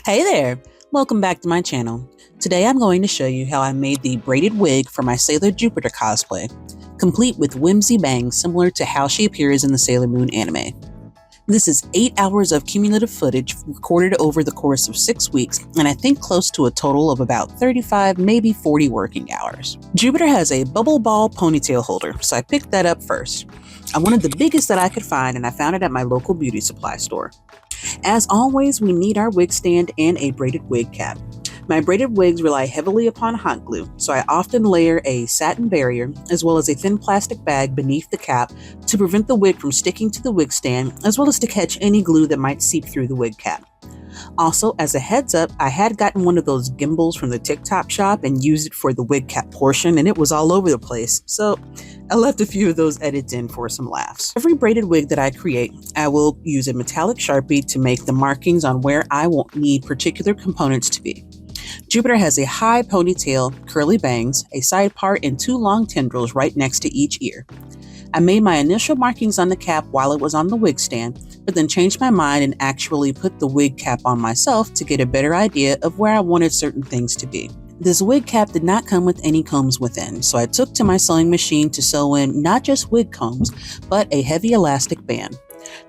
Hey there! Welcome back to my channel. Today I'm going to show you how I made the braided wig for my Sailor Jupiter cosplay, complete with whimsy bangs similar to how she appears in the Sailor Moon anime. This is 8 hours of cumulative footage recorded over the course of 6 weeks, and I think close to a total of about 35, maybe 40 working hours. Jupiter has a bubble ball ponytail holder, so I picked that up first. I wanted the biggest that I could find, and I found it at my local beauty supply store. As always, we need our wig stand and a braided wig cap. My braided wigs rely heavily upon hot glue, so I often layer a satin barrier as well as a thin plastic bag beneath the cap to prevent the wig from sticking to the wig stand, as well as to catch any glue that might seep through the wig cap. Also, as a heads up, I had gotten one of those gimbals from the TikTok shop and used it for the wig cap portion, and it was all over the place, so I left a few of those edits in for some laughs. Every braided wig that I create, I will use a metallic Sharpie to make the markings on where I will need particular components to be. Jupiter has a high ponytail, curly bangs, a side part, and 2 long tendrils right next to each ear. I made my initial markings on the cap while it was on the wig stand, but then changed my mind and actually put the wig cap on myself to get a better idea of where I wanted certain things to be. This wig cap did not come with any combs within, so I took to my sewing machine to sew in not just wig combs, but a heavy elastic band.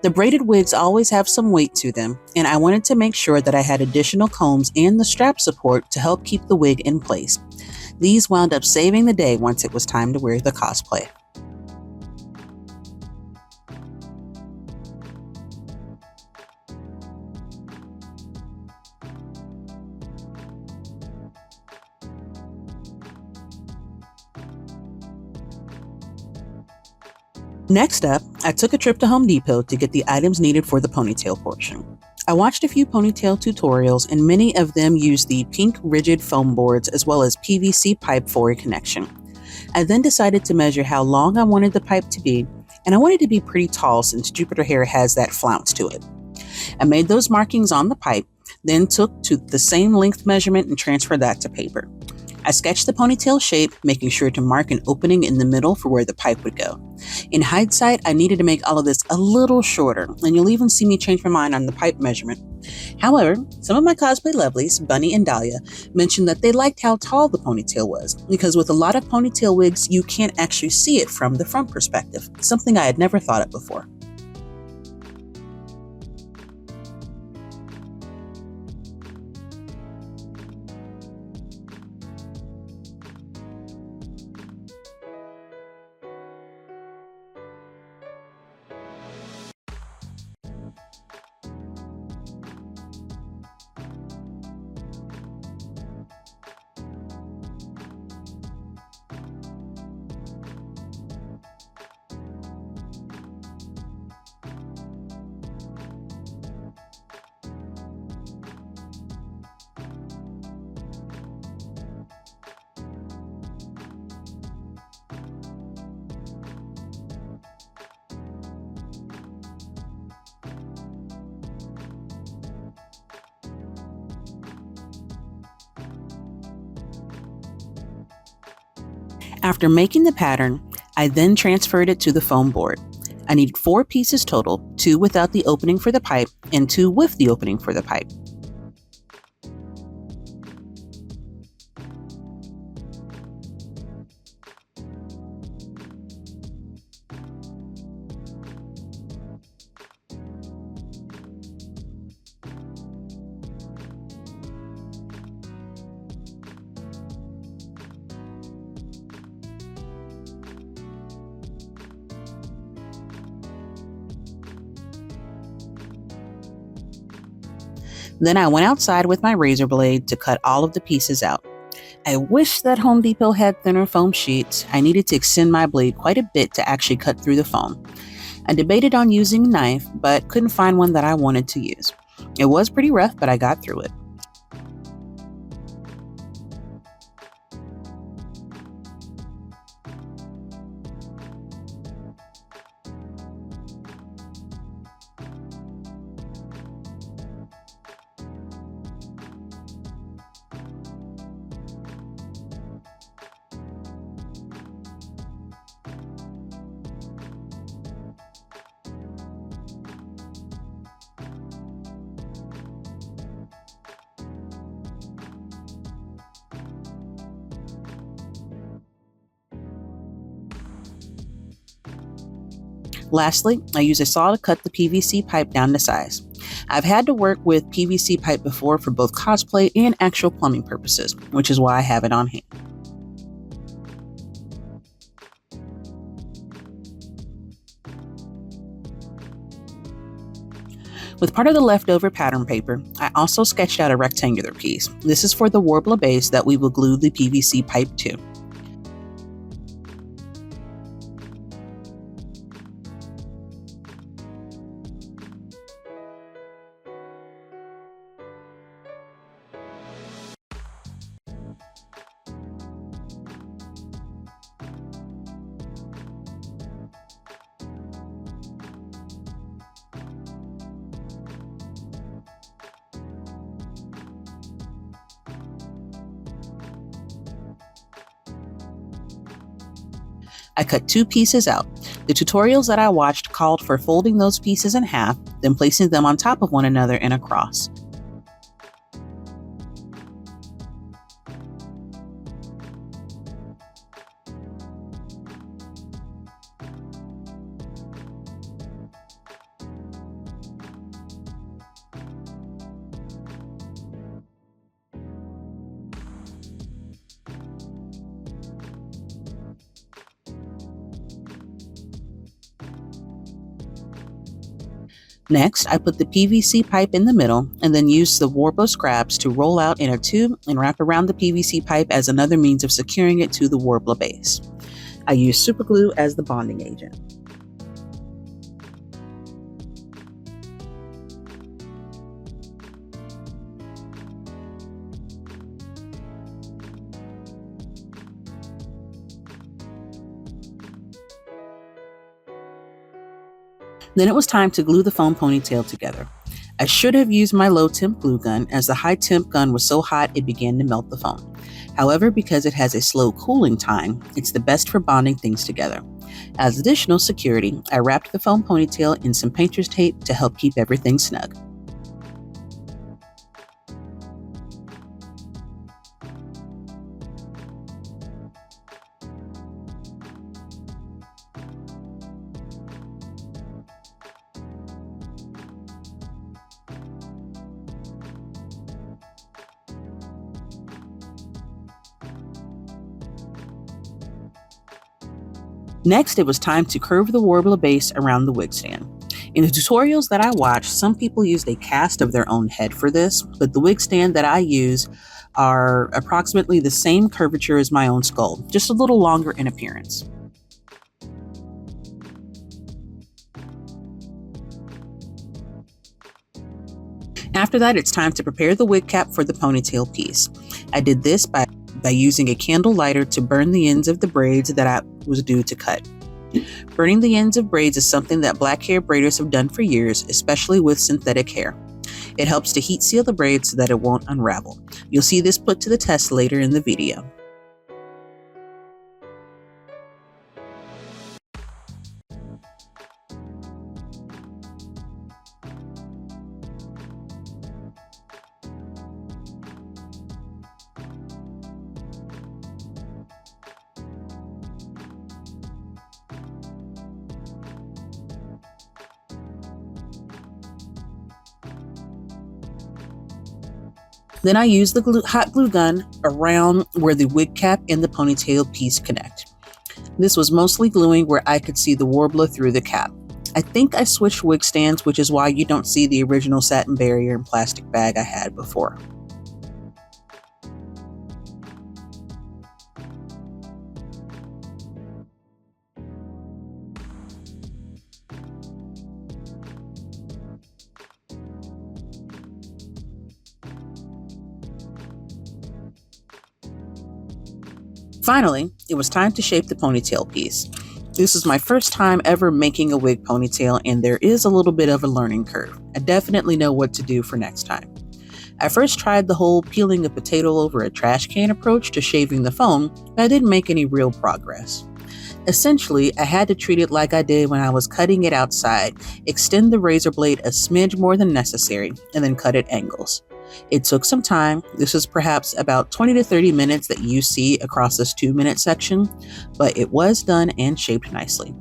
The braided wigs always have some weight to them, and I wanted to make sure that I had additional combs and the strap support to help keep the wig in place. These wound up saving the day once it was time to wear the cosplay. Next up, I took a trip to Home Depot to get the items needed for the ponytail portion. I watched a few ponytail tutorials, and many of them used the pink rigid foam boards as well as PVC pipe for a connection. I then decided to measure how long I wanted the pipe to be, and I wanted it to be pretty tall since Jupiter hair has that flounce to it. I made those markings on the pipe, then took to the same length measurement and transferred that to paper. I sketched the ponytail shape, making sure to mark an opening in the middle for where the pipe would go. In hindsight, I needed to make all of this a little shorter, and you'll even see me change my mind on the pipe measurement. However, some of my cosplay lovelies, Bunny and Dahlia, mentioned that they liked how tall the ponytail was, because with a lot of ponytail wigs, you can't actually see it from the front perspective, something I had never thought of before. After making the pattern, I then transferred it to the foam board. I needed 4 pieces total, 2 without the opening for the pipe and 2 with the opening for the pipe. Then I went outside with my razor blade to cut all of the pieces out. I wish that Home Depot had thinner foam sheets. I needed to extend my blade quite a bit to actually cut through the foam. I debated on using a knife, but couldn't find one that I wanted to use. It was pretty rough, but I got through it. Lastly, I use a saw to cut the PVC pipe down to size. I've had to work with PVC pipe before for both cosplay and actual plumbing purposes, which is why I have it on hand. With part of the leftover pattern paper, I also sketched out a rectangular piece. This is for the Worbla base that we will glue the PVC pipe to. I cut 2 pieces out. The tutorials that I watched called for folding those pieces in half, then placing them on top of one another in a cross. Next, I put the PVC pipe in the middle and then used the Worbla scraps to roll out in a tube and wrap around the PVC pipe as another means of securing it to the Worbla base. I used super glue as the bonding agent. Then it was time to glue the foam ponytail together. I should have used my low temp glue gun, as the high temp gun was so hot it began to melt the foam. However, because it has a slow cooling time, it's the best for bonding things together. As additional security, I wrapped the foam ponytail in some painter's tape to help keep everything snug. Next, it was time to curve the Worbla base around the wig stand. In the tutorials that I watched, some people used a cast of their own head for this, but the wig stand that I use are approximately the same curvature as my own skull, just a little longer in appearance. After that, it's time to prepare the wig cap for the ponytail piece. I did this by using a candle lighter to burn the ends of the braids that I was due to cut. Burning the ends of braids is something that black hair braiders have done for years, especially with synthetic hair. It helps to heat seal the braids so that it won't unravel. You'll see this put to the test later in the video. Then I use the hot glue gun around where the wig cap and the ponytail piece connect. This was mostly gluing where I could see the Worbla through the cap. I think I switched wig stands, which is why you don't see the original satin barrier and plastic bag I had before. Finally, it was time to shape the ponytail piece. This is my first time ever making a wig ponytail, and there is a little bit of a learning curve. I definitely know what to do for next time. I first tried the whole peeling a potato over a trash can approach to shaving the foam, but I didn't make any real progress. Essentially, I had to treat it like I did when I was cutting it outside, extend the razor blade a smidge more than necessary, and then cut at angles. It took some time. This was perhaps about 20 to 30 minutes that you see across this 2-minute section, but it was done and shaped nicely.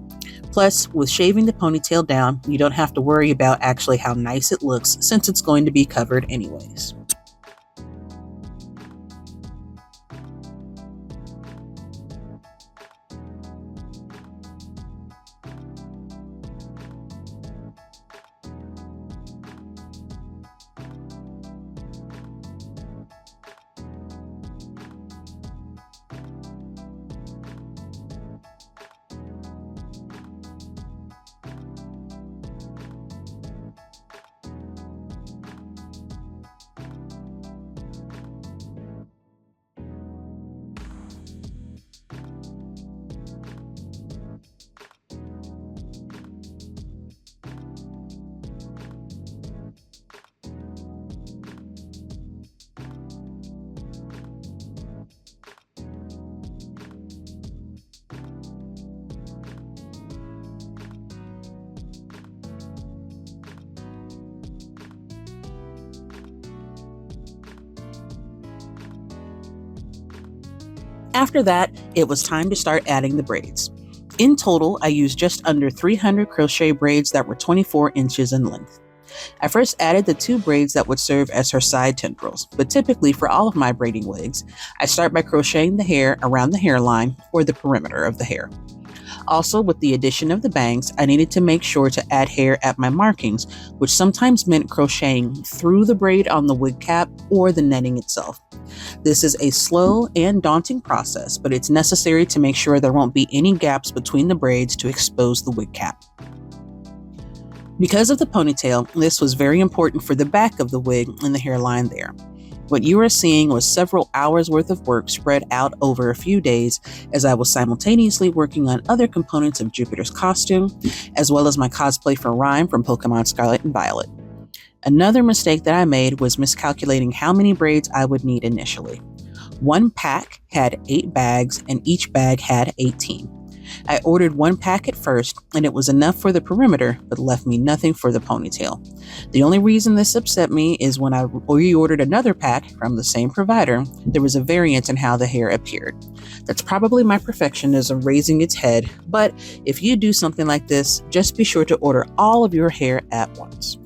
Plus, with shaving the ponytail down, you don't have to worry about actually how nice it looks since it's going to be covered anyways. After that, it was time to start adding the braids. In total, I used just under 300 crochet braids that were 24 inches in length. I first added the 2 braids that would serve as her side tendrils, but typically for all of my braiding wigs, I start by crocheting the hair around the hairline or the perimeter of the hair. Also, with the addition of the bangs, I needed to make sure to add hair at my markings, which sometimes meant crocheting through the braid on the wig cap or the netting itself. This is a slow and daunting process, but it's necessary to make sure there won't be any gaps between the braids to expose the wig cap. Because of the ponytail, this was very important for the back of the wig and the hairline there. What you are seeing was several hours worth of work spread out over a few days as I was simultaneously working on other components of Jupiter's costume, as well as my cosplay for Rhyme from Pokemon Scarlet and Violet. Another mistake that I made was miscalculating how many braids I would need initially. One pack had 8 bags and each bag had 18. I ordered 1 pack at first and it was enough for the perimeter but left me nothing for the ponytail. The only reason this upset me is when I reordered another pack from the same provider, there was a variance in how the hair appeared. That's probably my perfectionism raising its head, but if you do something like this, just be sure to order all of your hair at once.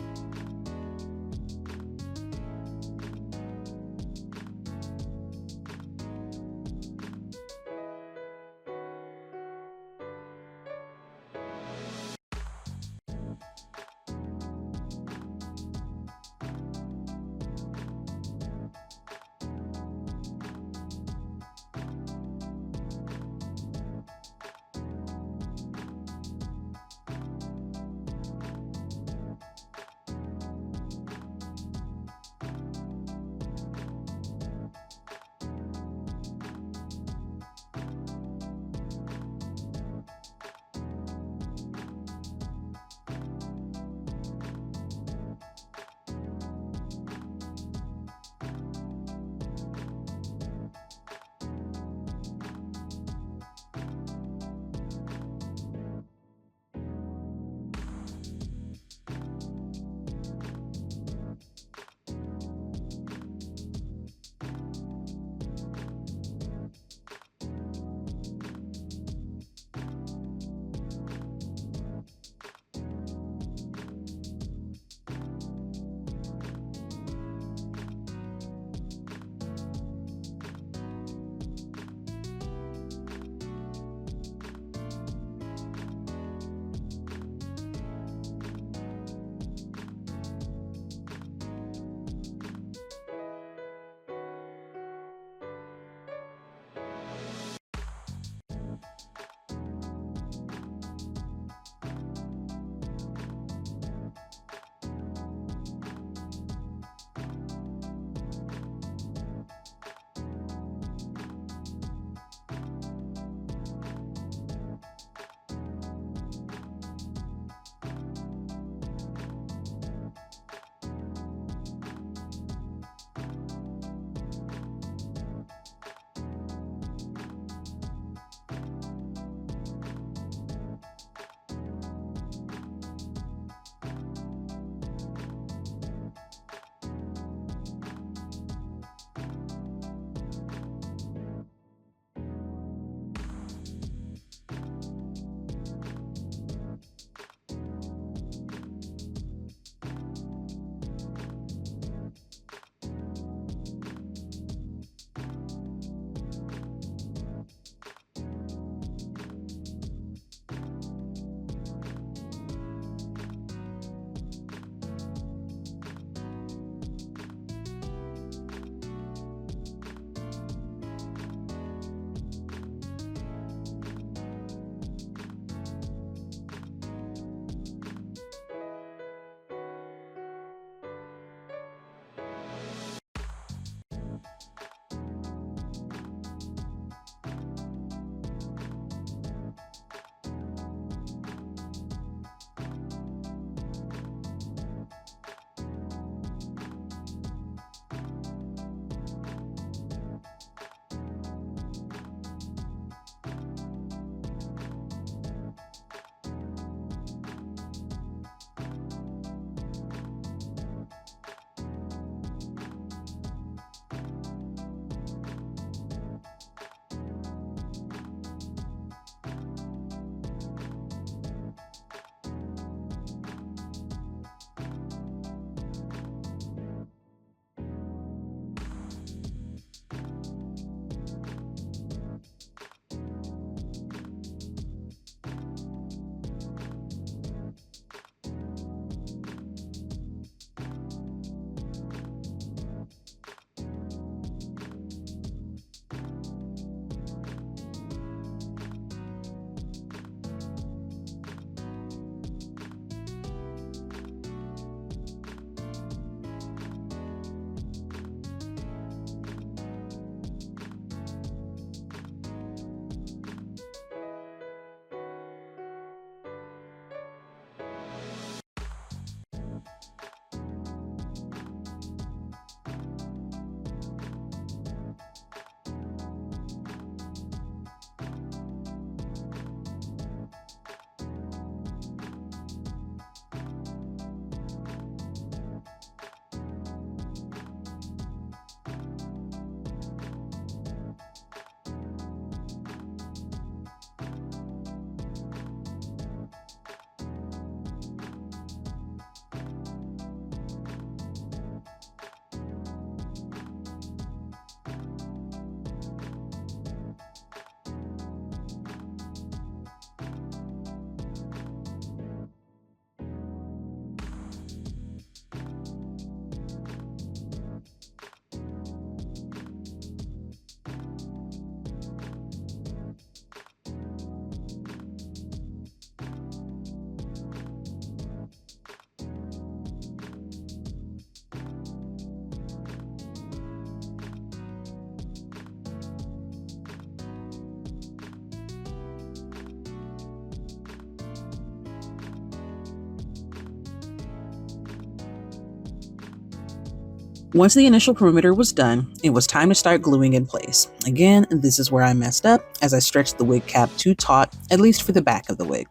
Once the initial perimeter was done, it was time to start gluing in place. Again, this is where I messed up, as I stretched the wig cap too taut, at least for the back of the wig.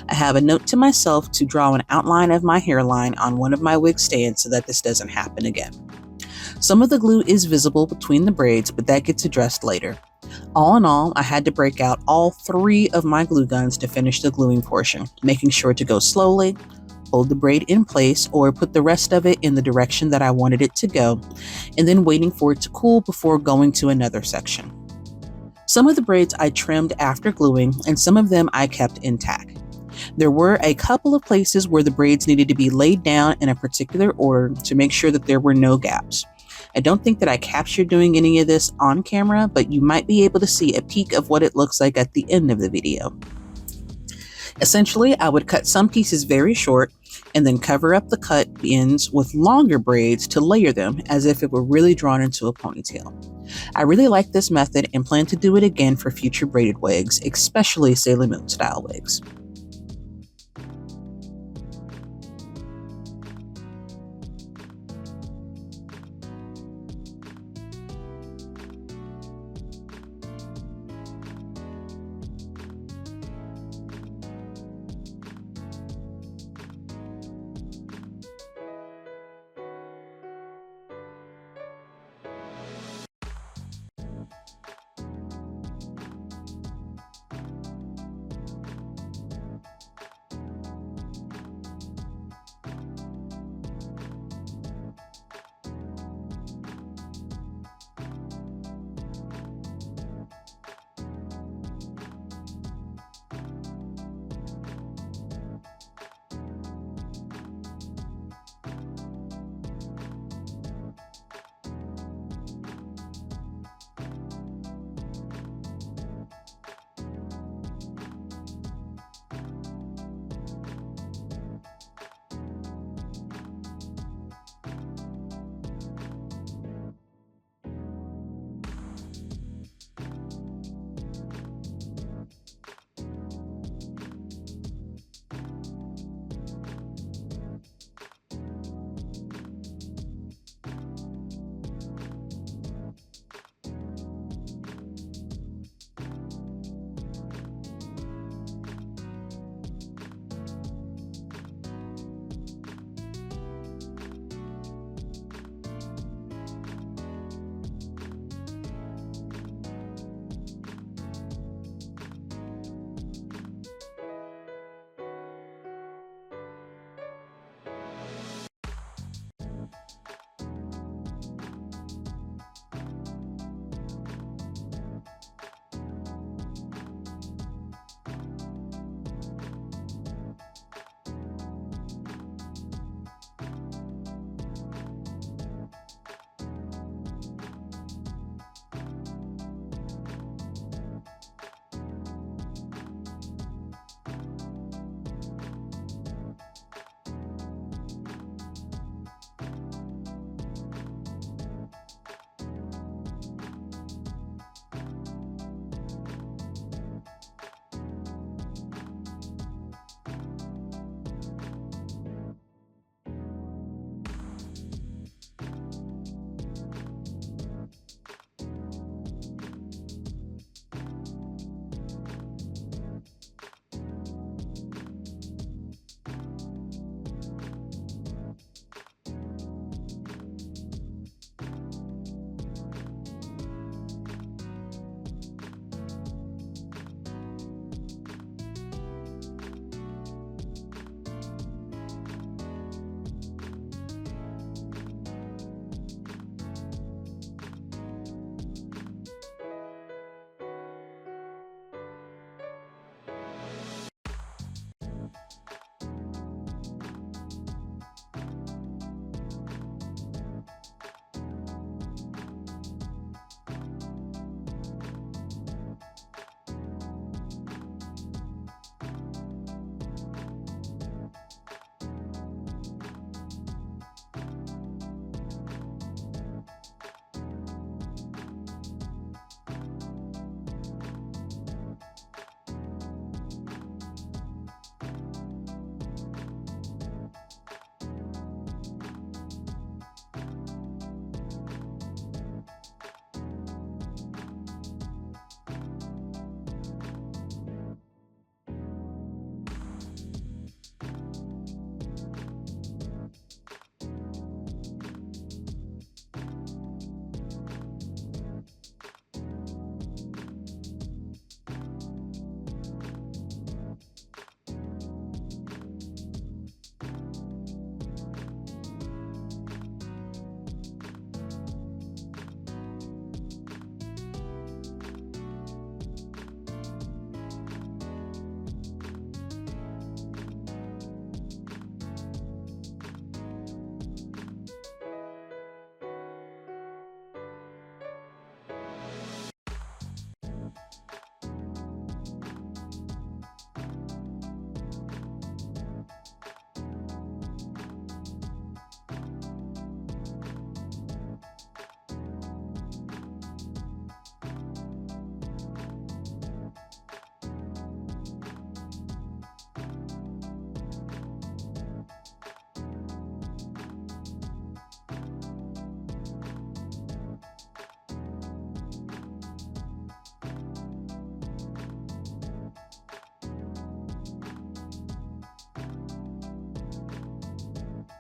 I have a note to myself to draw an outline of my hairline on one of my wig stands so that this doesn't happen again. Some of the glue is visible between the braids, but that gets addressed later. All in all, I had to break out all 3 of my glue guns to finish the gluing portion, making sure to go slowly, hold the braid in place or put the rest of it in the direction that I wanted it to go, and then waiting for it to cool before going to another section. Some of the braids I trimmed after gluing, and some of them I kept intact. There were a couple of places where the braids needed to be laid down in a particular order to make sure that there were no gaps. I don't think that I captured doing any of this on camera, but you might be able to see a peek of what it looks like at the end of the video. Essentially, I would cut some pieces very short and then cover up the cut ends with longer braids to layer them as if it were really drawn into a ponytail. I really like this method and plan to do it again for future braided wigs, especially Sailor Moon style wigs.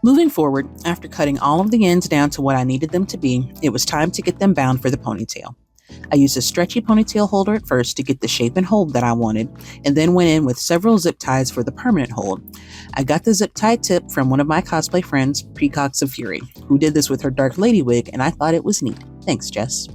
Moving forward, after cutting all of the ends down to what I needed them to be, it was time to get them bound for the ponytail. I used a stretchy ponytail holder at first to get the shape and hold that I wanted, and then went in with several zip ties for the permanent hold. I got the zip tie tip from one of my cosplay friends, Peacocks of Fury, who did this with her dark lady wig, and I thought it was neat. Thanks, Jess.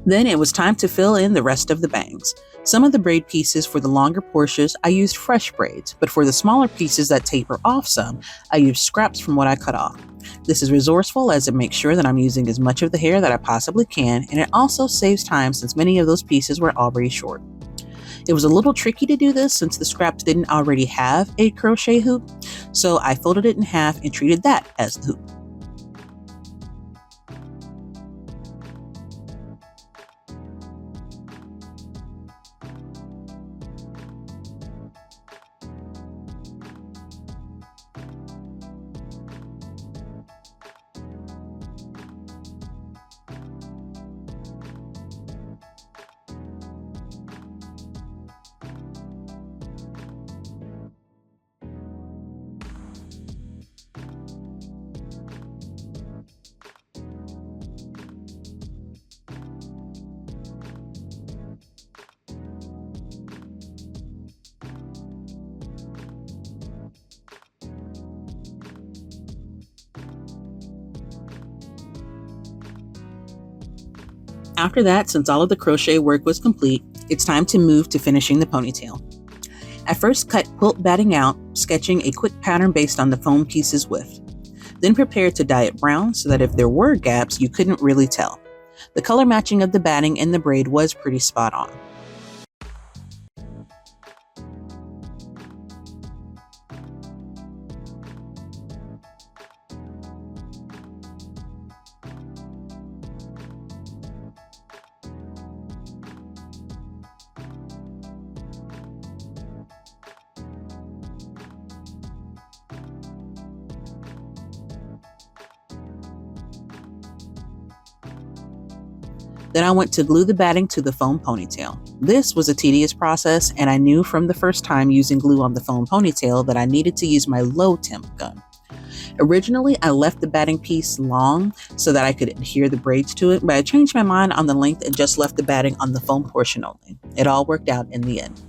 Then it was time to fill in the rest of the bangs. Some of the braid pieces for the longer portions I used fresh braids, but for the smaller pieces that taper off some, I used scraps from what I cut off. This is resourceful as it makes sure that I'm using as much of the hair that I possibly can, and it also saves time since many of those pieces were already short. It was a little tricky to do this since the scraps didn't already have a crochet hoop, so I folded it in half and treated that as the hoop. After that, since all of the crochet work was complete, it's time to move to finishing the ponytail. I first cut quilt batting out, sketching a quick pattern based on the foam piece's width. Then prepared to dye it brown so that if there were gaps, you couldn't really tell. The color matching of the batting and the braid was pretty spot on. Then I went to glue the batting to the foam ponytail. This was a tedious process, and I knew from the first time using glue on the foam ponytail that I needed to use my low temp gun. Originally, I left the batting piece long so that I could adhere the braids to it, but I changed my mind on the length and just left the batting on the foam portion only. It all worked out in the end.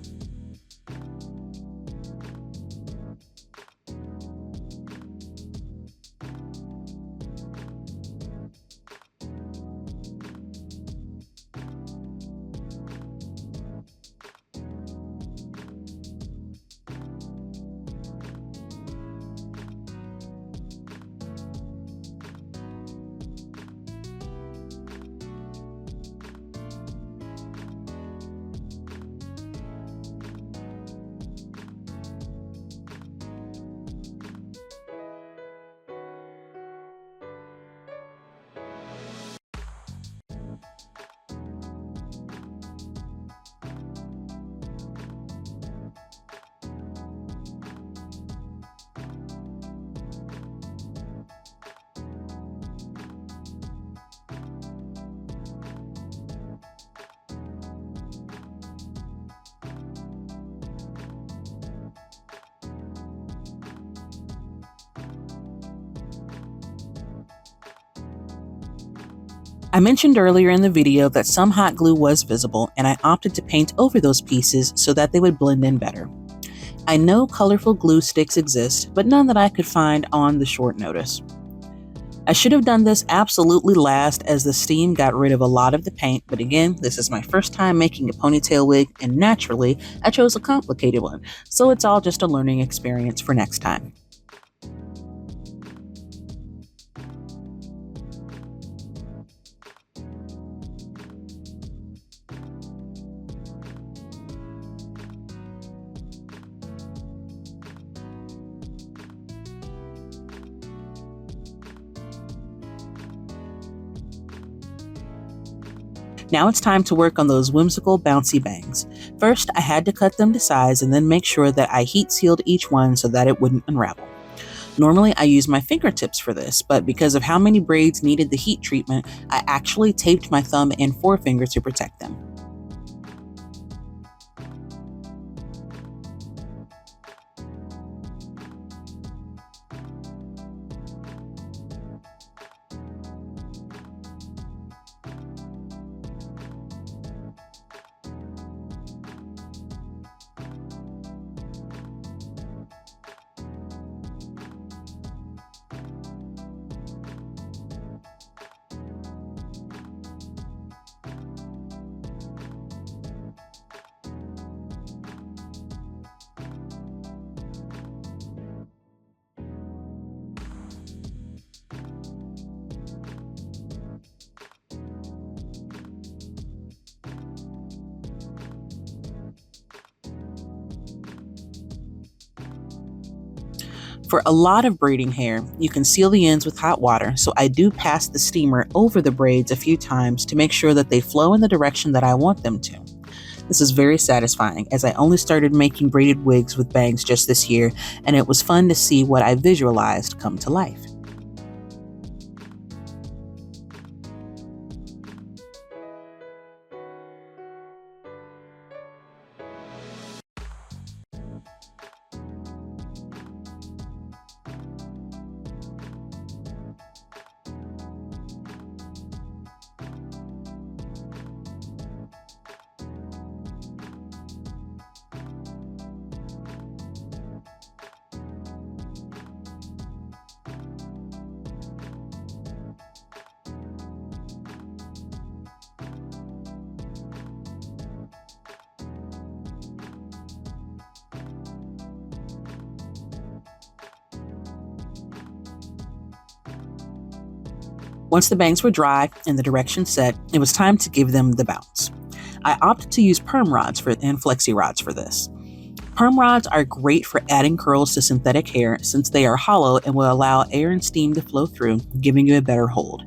I mentioned earlier in the video that some hot glue was visible, and I opted to paint over those pieces so that they would blend in better. I know colorful glue sticks exist, but none that I could find on the short notice. I should have done this absolutely last as the steam got rid of a lot of the paint, but again, this is my first time making a ponytail wig, and naturally, I chose a complicated one, so it's all just a learning experience for next time. Now it's time to work on those whimsical bouncy bangs. First, I had to cut them to size and then make sure that I heat sealed each one so that it wouldn't unravel. Normally, I use my fingertips for this, but because of how many braids needed the heat treatment, I actually taped my thumb and forefinger to protect them. For a lot of braiding hair, you can seal the ends with hot water, so I do pass the steamer over the braids a few times to make sure that they flow in the direction that I want them to. This is very satisfying, as I only started making braided wigs with bangs just this year, and it was fun to see what I visualized come to life. Once the bangs were dry and the direction set, it was time to give them the bounce. I opted to use perm rods and flexi rods for this. Perm rods are great for adding curls to synthetic hair since they are hollow and will allow air and steam to flow through, giving you a better hold.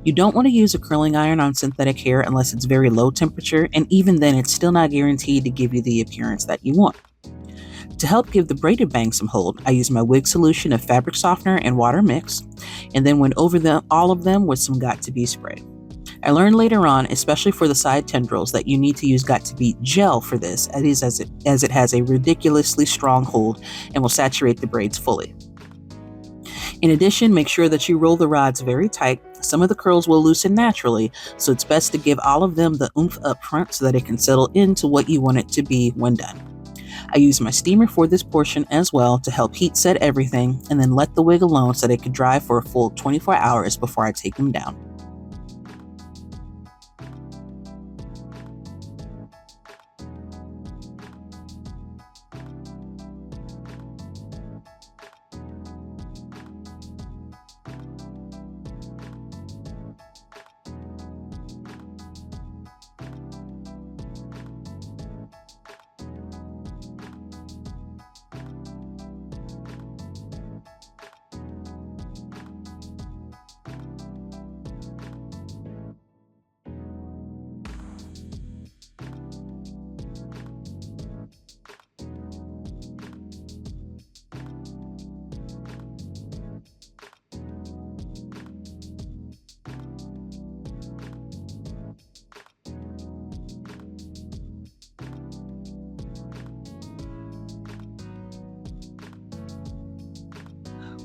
You don't want to use a curling iron on synthetic hair unless it's very low temperature, and even then it's still not guaranteed to give you the appearance that you want. To help give the braided bang some hold, I used my wig solution of fabric softener and water mix, and then went over all of them with some Got2b spray. I learned later on, especially for the side tendrils, that you need to use Got2b gel for this, as it has a ridiculously strong hold and will saturate the braids fully. In addition, make sure that you roll the rods very tight. Some of the curls will loosen naturally, so it's best to give all of them the oomph up front so that it can settle into what you want it to be when done. I used my steamer for this portion as well to help heat set everything, and then let the wig alone so that it could dry for a full 24 hours before I take them down.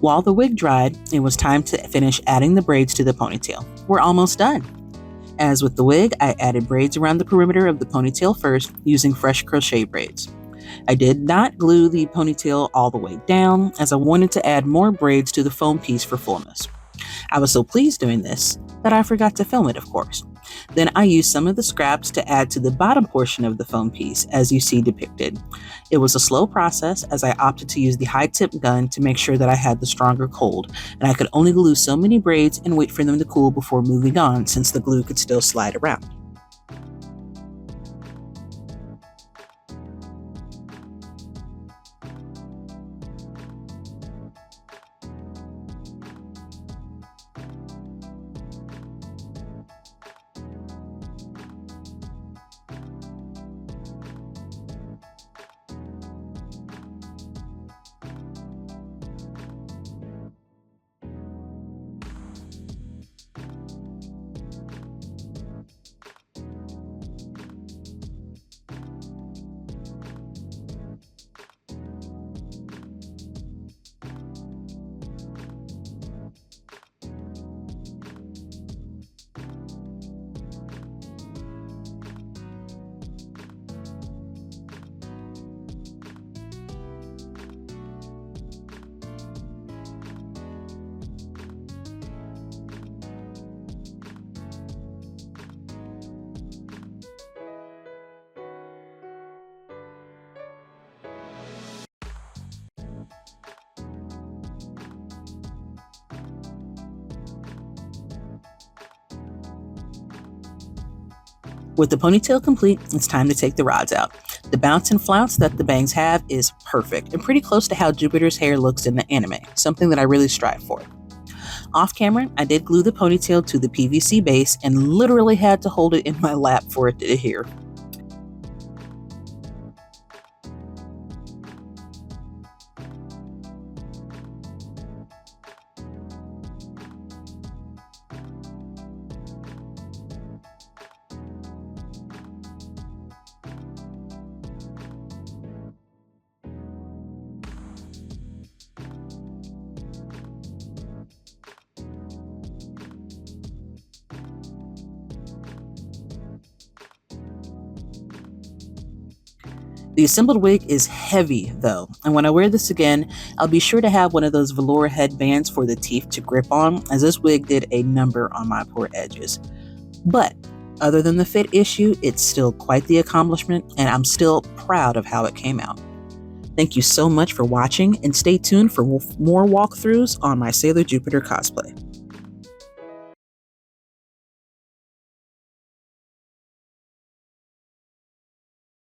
While the wig dried, it was time to finish adding the braids to the ponytail. We're almost done. As with the wig, I added braids around the perimeter of the ponytail first using fresh crochet braids. I did not glue the ponytail all the way down, as I wanted to add more braids to the foam piece for fullness. I was so pleased doing this that I forgot to film it, of course. Then I used some of the scraps to add to the bottom portion of the foam piece, as you see depicted. It was a slow process, as I opted to use the high tip gun to make sure that I had the stronger hold, and I could only glue so many braids and wait for them to cool before moving on, since the glue could still slide around. With the ponytail complete, it's time to take the rods out. The bounce and flounce that the bangs have is perfect and pretty close to how Jupiter's hair looks in the anime, something that I really strive for. Off camera, I did glue the ponytail to the PVC base and literally had to hold it in my lap for it to adhere. The assembled wig is heavy though, and when I wear this again, I'll be sure to have one of those velour headbands for the teeth to grip on, as this wig did a number on my poor edges. But other than the fit issue, it's still quite the accomplishment, and I'm still proud of how it came out. Thank you so much for watching, and stay tuned for more walkthroughs on my Sailor Jupiter cosplay.